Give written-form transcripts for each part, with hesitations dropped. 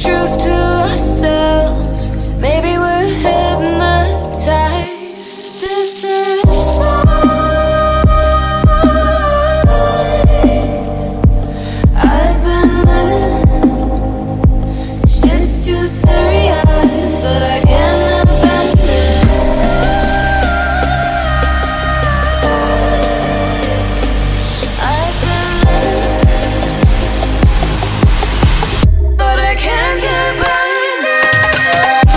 truth to ourselves. Maybe we're hypnotized. This is life. I've been living. Shit's too serious, but I can't abandon this. I've been living, but I can't abandon it.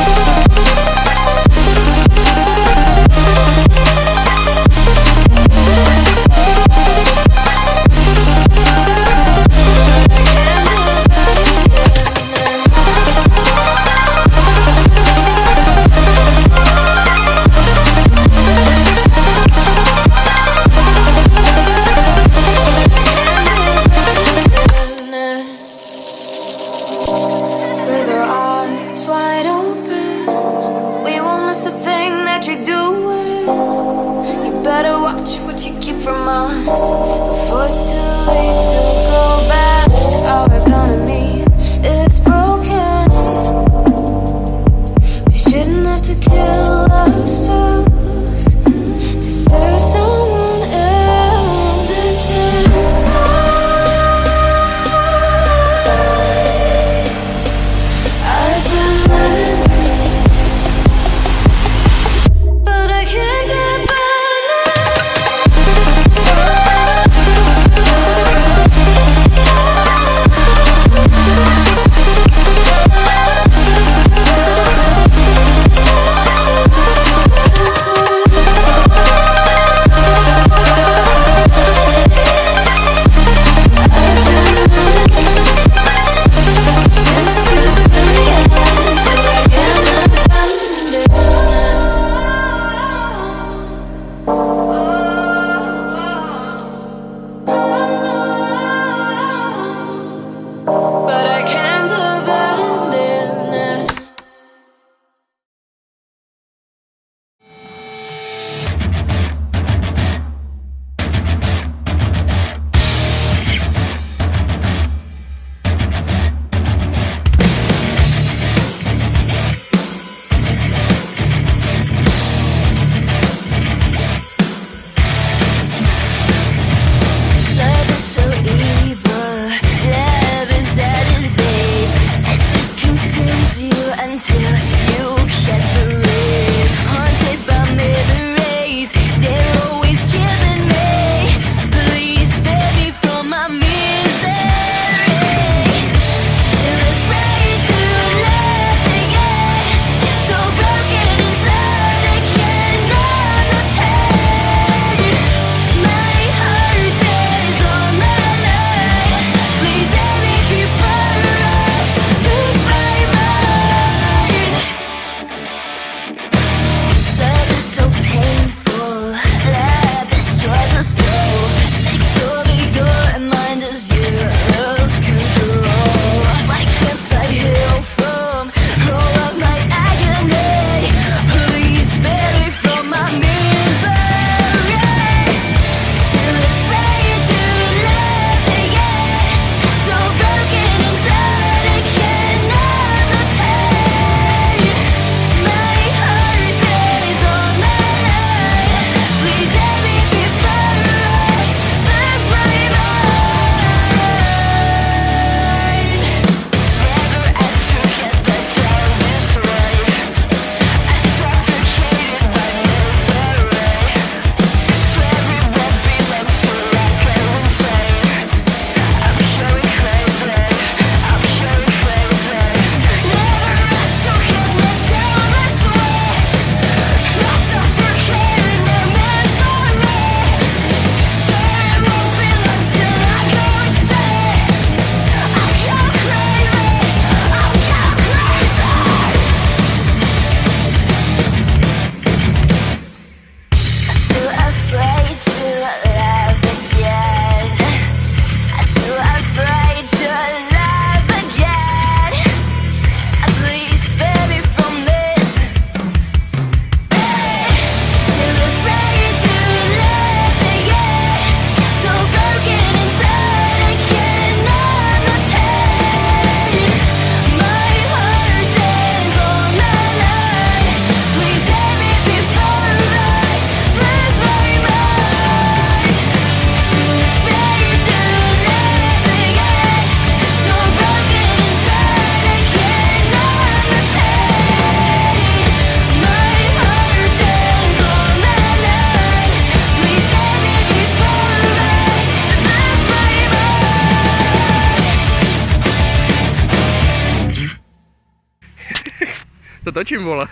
With our eyes wide open, we won't miss a thing that you're doing. You better watch what you keep from us before it's too late to go back. Our economy is broken. We shouldn't have to kill ourselves to serve someone else. This is life. I've been living, but I can't abandon it. To točím, vole.